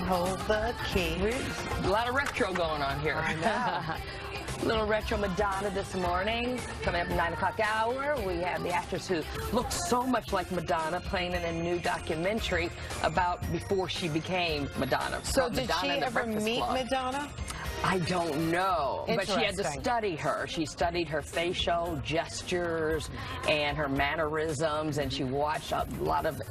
hold the key. A lot of retro going on here. I know. Little retro Madonna this morning. Coming up at 9 o'clock hour, we have the actress who looks so much like Madonna playing in a new documentary about before she became Madonna. So called did Madonna she and the ever Breakfast meet Club. Madonna? I don't know, but she had to Interesting. study her. She studied her facial gestures and her mannerisms, and she watched a lot of,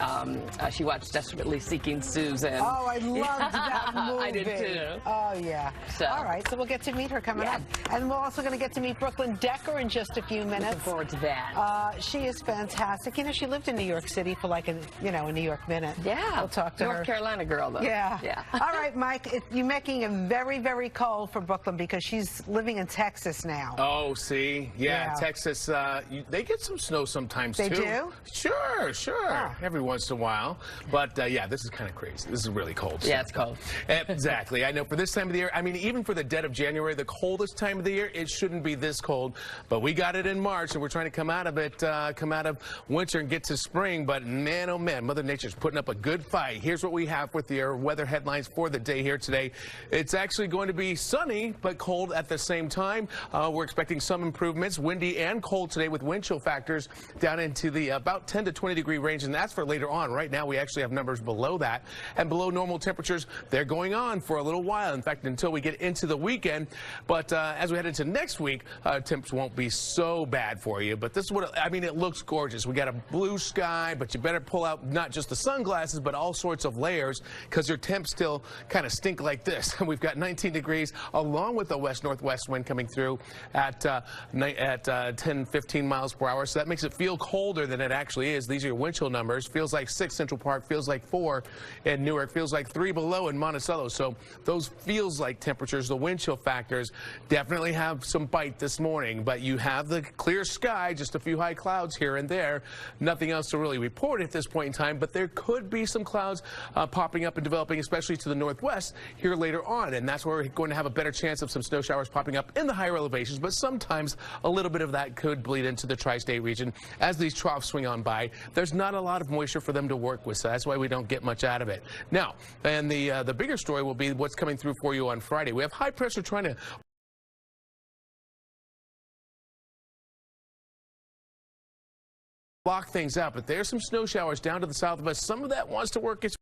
she watched Desperately Seeking Susan. Oh, I loved that movie. I did too. Oh, yeah. So. All right, so we'll get to meet her coming up. And we're also going to get to meet Brooklyn Decker in just a few minutes. Looking forward to that. She is fantastic. You know, she lived in New York City for like a New York minute. Yeah. We'll talk to her. North Carolina girl, though. Yeah. Yeah. All right, Mike, you're making it very, very cold for Brooklyn because she's living in Texas now. Oh, see? Yeah. Texas, they get some snow sometimes, They too. do? Sure. Ah. Every once in a while. But, yeah, this is kind of crazy. This is really cold. Yeah, it's cold. Exactly. I know for this time of the year, I mean, even for the dead of January, the coldest time of the year, it shouldn't be this cold. But we got it in March, and we're trying to come out of it, come out of winter and get to spring. But, man, oh, man, Mother Nature's putting up a good fight. Here's what we have with your weather headlines for the day here today. It's actually going to be sunny, but cold at the same time. We're expecting some improvements, windy and cold today with wind chill factors down into the about 10 to 20 degree range, and that's for later on. Right now we actually have numbers below that, and below normal temperatures. They're going on for a little while, in fact, until we get into the weekend. But as we head into next week, temps won't be so bad for you. But this is what, I mean, it looks gorgeous. We got a blue sky, but you better pull out not just the sunglasses, but all sorts of layers, because your temps still kind of stink like this. We've got 19 degrees along with the west-northwest wind coming through at 10, 15 miles per hour. So that makes it feel colder than it actually is. These are your wind chill numbers. Feels like 6 Central Park, feels like 4 in Newark, feels like 3 below in Monticello. So those feels like temperatures, the wind chill factors definitely have some bite this morning. But you have the clear sky, just a few high clouds here and there. Nothing else to really report at this point in time, but there could be some clouds popping up and developing, especially to the northwest here later on. And that's where we're going to have a better chance of some snow showers popping up in the higher elevations, but sometimes a little bit of that could bleed into the tri-state region as these troughs swing on by. There's not a lot of moisture for them to work with, so that's why we don't get much out of it. Now, and the bigger story will be what's coming through for you on Friday. We have high pressure trying to block things out, but there's some snow showers down to the south of us. Some of that wants to work its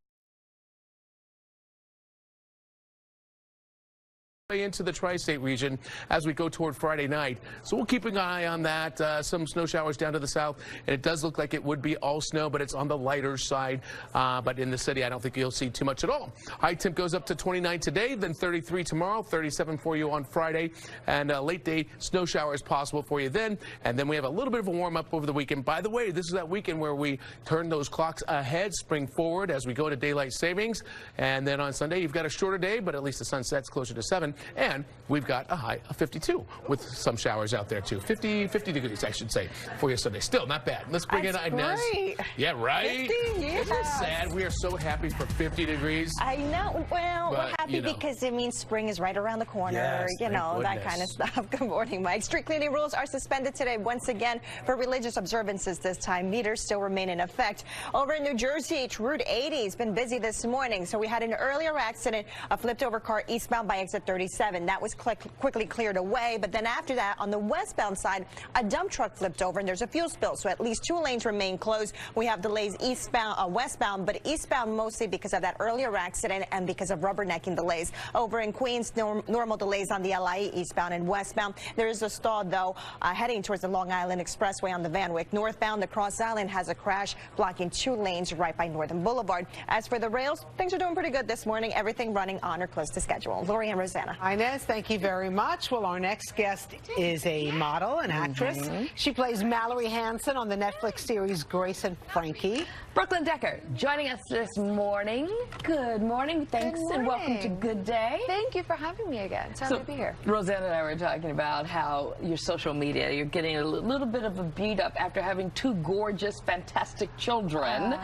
way into the tri-state region as we go toward Friday night. So we'll keep an eye on that. Some snow showers down to the south, and it does look like it would be all snow, but it's on the lighter side. But in the city, I don't think you'll see too much at all. High temp goes up to 29 today, then 33 tomorrow, 37 for you on Friday, and late day snow showers possible for you then. And then we have a little bit of a warm up over the weekend. By the way, this is that weekend where we turn those clocks ahead, spring forward as we go to daylight savings. And then on Sunday, you've got a shorter day, but at least the sun sets closer to 7. And we've got a high of 52 with some showers out there too. 50 degrees, I should say, for you Sunday. Still not bad. Let's bring in Inez. Great. Yeah, right? 50, yeah. Isn't it sad? We are so happy for 50 degrees. I know. Well, But, we're happy you know. because it means spring is right around the corner. Yes, you know, thank that kind of goodness. stuff. Good morning, Mike. Street cleaning rules are suspended today once again for religious observances this time. Meters still remain in effect. Over in New Jersey, Route 80 has been busy this morning. So we had an earlier accident, a flipped over car eastbound by exit 37. That was quickly cleared away. But then after that, on the westbound side, a dump truck flipped over and there's a fuel spill. So at least 2 lanes remain closed. We have delays eastbound, westbound, but eastbound mostly because of that earlier accident and because of rubbernecking delays. Over in Queens, normal delays on the LIE eastbound and westbound. There is a stall, though, heading towards the Long Island Expressway on the Van Wyck northbound. The Cross Island has a crash blocking 2 lanes right by Northern Boulevard. As for the rails, things are doing pretty good this morning. Everything running on or close to schedule. Lori and Rosanna. Inez, thank you very much. Well, our next guest is a model, an actress. She plays Mallory Hansen on the Netflix series Grace and Frankie. Brooklyn Decker joining us this morning. Good morning. Thanks and welcome to Good Day. Thank you for having me again. It's happy to be here. Rosanna and I were talking about how your social media, you're getting a little bit of a beat up after having 2 gorgeous, fantastic children.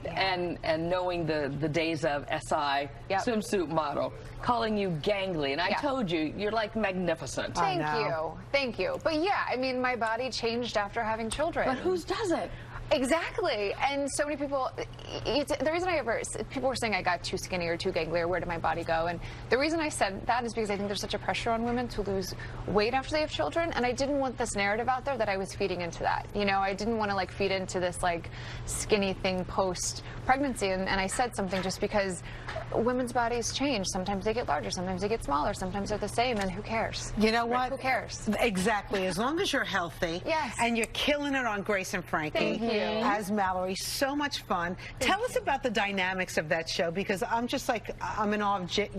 And knowing the days of SI swimsuit model, calling you gangly, and I told you, you're like magnificent. Thank you. But yeah, I mean, my body changed after having children. But whose doesn't? Exactly. And so many people, the reason people were saying I got too skinny or too gangly or where did my body go? And the reason I said that is because I think there's such a pressure on women to lose weight after they have children. And I didn't want this narrative out there that I was feeding into that. You know, I didn't want to like feed into this like skinny thing post pregnancy. And I said something just because women's bodies change. Sometimes they get larger, sometimes they get smaller, sometimes they're the same. And who cares? You know what? Who cares? Exactly. As long as you're healthy. Yes. And you're killing it on Grace and Frankie. Thank you. As Mallory, so much fun. Tell us about the dynamics of that show, because I'm just like, I'm in awe of Jane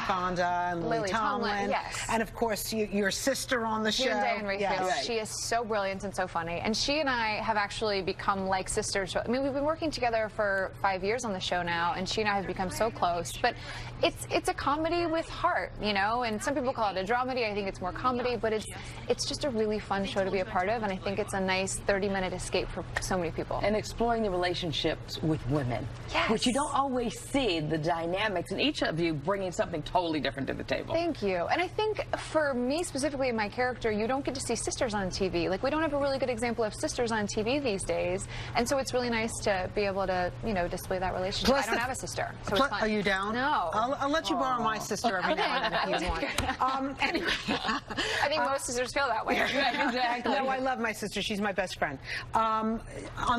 Fonda and Lily Tomlin. Yes. And of course, your sister on the show. Diane Rayfield. Yes. Right. She is so brilliant and so funny. And she and I have actually become like sisters. I mean, we've been working together for 5 years on the show now, and she and I have become so close. But it's a comedy with heart, you know, and some people call it a dramedy. I think it's more comedy, but it's just a really fun show to be a part of, and I think it's a nice 30-minute escape for so many people. And exploring the relationships with women, Yes. which you don't always see the dynamics, and each of you bringing something totally different to the table. Thank you. And I think for me specifically in my character, you don't get to see sisters on TV. Like, we don't have a really good example of sisters on TV these days, and so it's really nice to be able to, you know, display that relationship. Plus I don't have a sister, so it's fun. Are you down? No. I'll let you borrow my sister every now and then if you want. Anyway. I think most sisters feel that way. Exactly. No, I love my sister. She's my best friend. On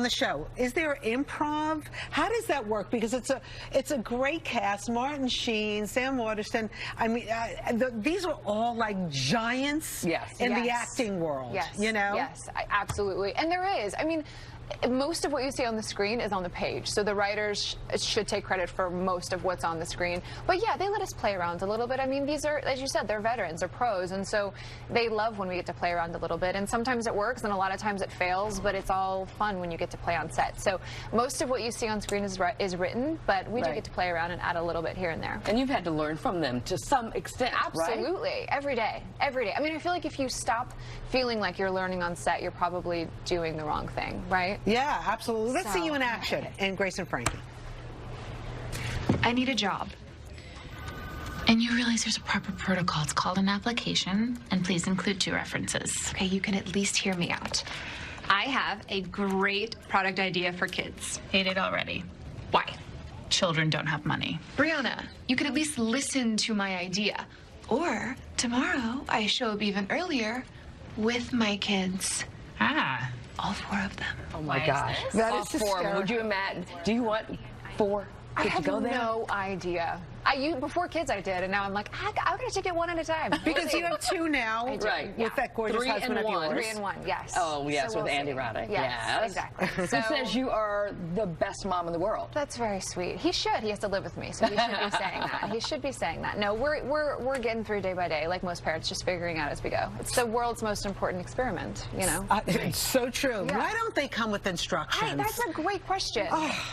the show, is there improv? How does that work? Because it's a great cast. Martin Sheen, Sam Waterston. I mean, these are all like giants in the acting world. Yes. You know? Yes, absolutely. And there is. I mean, most of what you see on the screen is on the page, so the writers should take credit for most of what's on the screen. But yeah, they let us play around a little bit. I mean, these are, as you said, they're veterans, they're pros, and so they love when we get to play around a little bit. And sometimes it works, and a lot of times it fails, but it's all fun when you get to play on set. So most of what you see on screen is written, but we do get to play around and add a little bit here and there. And you've had to learn from them to some extent, Absolutely. right? Every day. Every day. I mean, I feel like if you stop feeling like you're learning on set, you're probably doing the wrong thing, right? Yeah, absolutely. Let's see So, you in action in Grace and Frankie. I need a job. And you realize there's a proper protocol. It's called an application, and please include 2 references. Okay, you can at least hear me out. I have a great product idea for kids. Hate it already. Why? Children don't have money. Brianna, you can at least listen to my idea. Or tomorrow, I show up even earlier with my kids. Ah. All 4 of them. Oh my gosh. That All is 4. hysterical. Would you imagine? Do you want 4 I kids to have go there? no idea. Before kids I did, and now I'm like, I'm going to take it one at a time. Because you have 2 now Right. with that gorgeous 3 husband and of 1. yours. 3 and 1, yes. Oh, yes, So with we'll Andy see. Roddick. Yes, exactly. Who says you are the best mom in the world? That's very sweet. He should. He has to live with me, so he should be saying that. He should be saying that. No, we're getting through day by day, like most parents, just figuring out as we go. It's the world's most important experiment, you know. It's so true. Yeah. Why don't they come with instructions? That's a great question.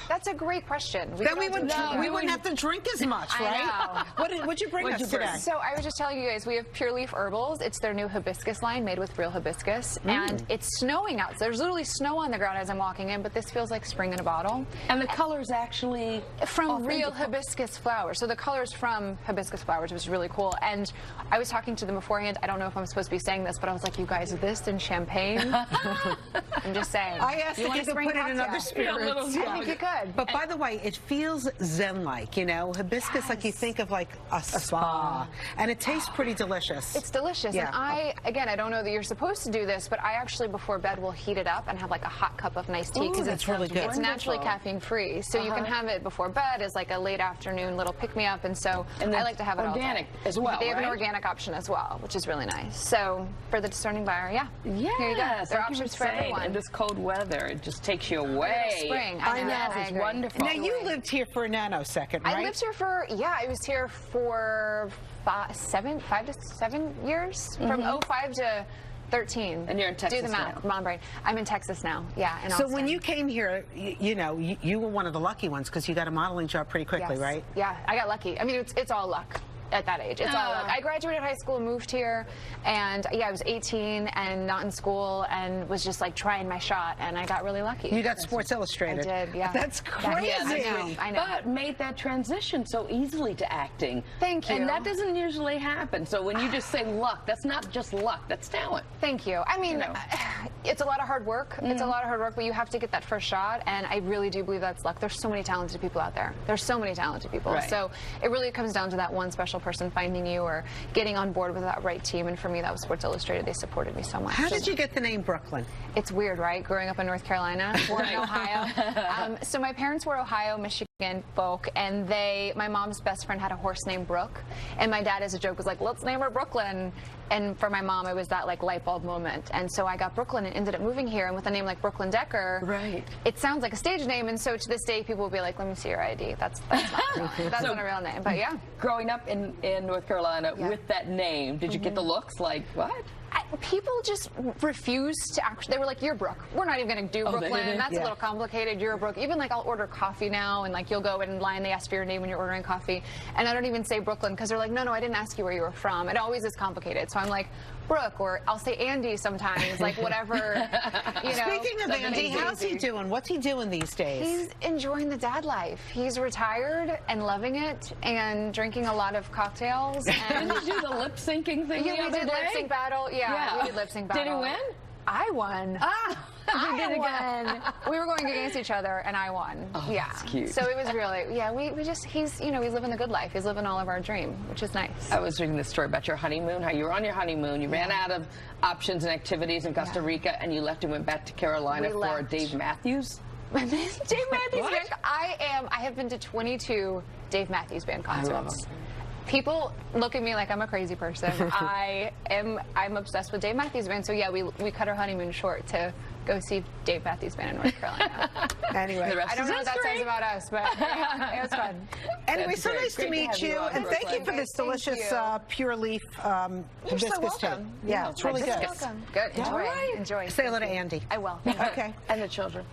That's a great question. Then we wouldn't have to drink as much, I right? know. What'd you bring us today? So I was just telling you guys, we have Pure Leaf Herbals. It's their new hibiscus line made with real hibiscus. And it's snowing out. So there's literally snow on the ground as I'm walking in, but this feels like spring in a bottle. And the color's actually From real authentic. hibiscus flowers. So the color's from hibiscus flowers, which is really cool. And I was talking to them beforehand. I don't know if I'm supposed to be saying this, but I was like, you guys, this and champagne. I'm just saying. I asked You if want you a could spring put it in cocktail? other spirits. I think you could. But by the way, it feels zen-like, you know? Hibiscus, like you think of like a spa. And it tastes pretty delicious. It's delicious. Yeah. And I don't know that you're supposed to do this, but I actually before bed will heat it up and have like a hot cup of nice tea because that's really good. It's naturally caffeine free, so you can have it before bed as like a late afternoon little pick me up. And so And I like to have it organic all day. as well, They have an right? organic option as well, which is really nice. So for the discerning buyer, here you go. Yes, There are thank you options for for saying, everyone. in this cold weather, it just takes you away. Spring. I know. Yes, I it's agree. wonderful. Now, you lived here for a nanosecond, right? I lived here for, I was here for 5 to 7 years, from 05 to 13. And you're in Texas Do the math. now. Come on, brain. I'm in Texas now. Yeah, in So Austin. when you came here, you were one of the lucky ones because you got a modeling job pretty quickly, Yes. right? Yeah, I got lucky. I mean, it's all luck at that age. It's all luck. I graduated high school, moved here, and I was 18 and not in school and was just like trying my shot, and I got really lucky. You got Sports Illustrated. I did, yeah. That's crazy. Yeah, I know. But made that transition so easily to acting. Thank you. And that doesn't usually happen. So when you just say luck, that's not just luck, that's talent. Thank you. I mean, It's a lot of hard work. It's a lot of hard work, but you have to get that first shot, and I really do believe that's luck. There's so many talented people out there. There's so many talented people. Right. So it really comes down to that one special person finding you or getting on board with that right team, and for me, that was Sports Illustrated. They supported me so much. How did you get the name Brooklyn? It's weird, right? Growing up in North Carolina, born in Ohio. So my parents were Ohio, Michigan folk, and my mom's best friend had a horse named Brooke, and my dad, as a joke, was like, let's name her Brooklyn. And for my mom, it was that like light bulb moment. And so I got Brooklyn and ended up moving here. And with a name like Brooklyn Decker, Right. it sounds like a stage name. And so to this day, people will be like, let me see your ID. That's not that's not a real name. But yeah. Growing up in North Carolina with that name, did you get the looks like, what? People just refused to actually. They were like, "You're Brooke. We're not even going to do they Brooklyn. didn't? That's a little complicated. You're Brooke." Even like I'll order coffee now, and like you'll go in line, they ask for your name when you're ordering coffee, and I don't even say Brooklyn because they're like, "No, I didn't ask you where you were from." It always is complicated. So I'm like, Brooke, or I'll say Andy sometimes, like whatever. You know. Speaking of Andy, how's he doing? What's he doing these days? He's enjoying the dad life. He's retired and loving it, and drinking a lot of cocktails. And Did you do the lip syncing thing yeah, the we other did day? lip sync battle. Yeah, we did lip sync battle. Did he win? I won. Ah, we did again. We were going against each other, and I won. Oh, yeah, that's cute. So it was really, we just, he's living the good life. He's living all of our dream, which is nice. I was reading this story about your honeymoon, how you were on your honeymoon, you ran out of options and activities in Costa Rica, and you left and went back to Carolina We for left. Dave Matthews. Dave Matthews What? Band. I have been to 22 Dave Matthews Band I love concerts. him. People look at me like I'm a crazy person. I'm obsessed with Dave Matthews Band. So yeah, we cut our honeymoon short to go see Dave Matthews Band in North Carolina. Anyway, The rest I don't is know what that history. says about us, but yeah, it was fun. anyway, That's so great. nice to Great to meet have you you, on, and thank you Brooklyn. for this Thank delicious you. pure leaf You're so hibiscus tea. welcome. Yeah, it's really good. Welcome. Good. Enjoy. All right. Enjoy. Say hello to Andy. I will. Okay. And the children.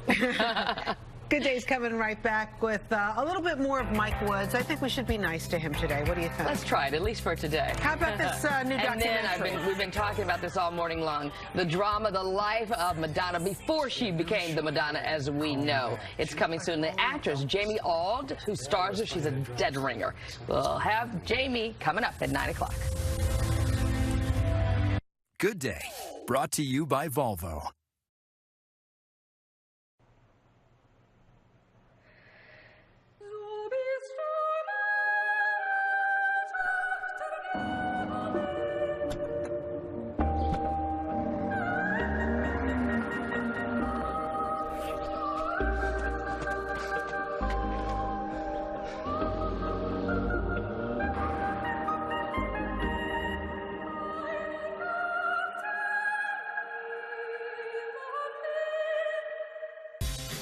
Good Day's coming right back with a little bit more of Mike Woods. I think we should be nice to him today. What do you think? Let's try it, at least for today. How about this new And then documentary? we've been talking about this all morning long. The drama, the life of Madonna before she became the Madonna as we know. It's coming soon. The actress, Jamie Auld, who stars her, she's a dead ringer. We'll have Jamie coming up at 9 o'clock. Good Day, brought to you by Volvo.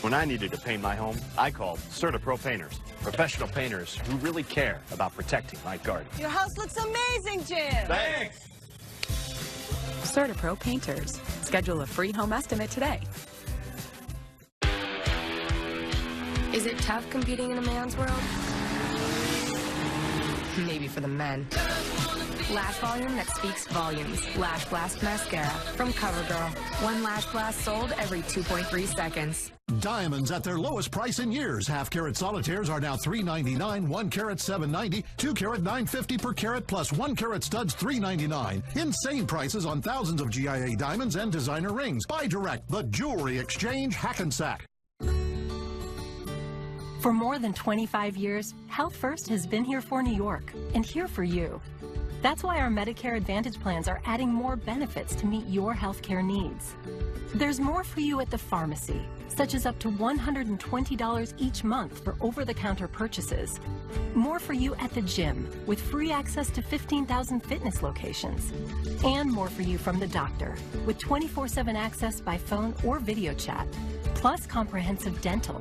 When I needed to paint my home, I called CertaPro Painters, professional painters who really care about protecting my garden. Your house looks amazing, Jim. Thanks! CertaPro Painters. Schedule a free home estimate today. Is it tough competing in a man's world? Maybe for the men. Lash volume that speaks volumes. Lash Blast Mascara from CoverGirl. One lash blast sold every 2.3 seconds. Diamonds at their lowest price in years. Half-carat solitaires are now $3.99, 1-carat $7.90, 2-carat $9.50 per carat, plus 1-carat studs $3.99. Insane prices on thousands of GIA diamonds and designer rings. Buy direct, the Jewelry Exchange Hackensack. For more than 25 years, Health First has been here for New York and here for you. That's why our Medicare Advantage plans are adding more benefits to meet your healthcare needs. There's more for you at the pharmacy, such as up to $120 each month for over-the-counter purchases. More for you at the gym, with free access to 15,000 fitness locations. And more for you from the doctor, with 24/7 access by phone or video chat, plus comprehensive dental.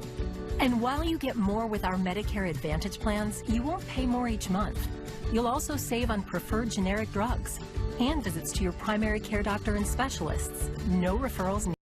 And while you get more with our Medicare Advantage plans, you won't pay more each month. You'll also save on preferred generic drugs and visits to your primary care doctor and specialists. No referrals needed.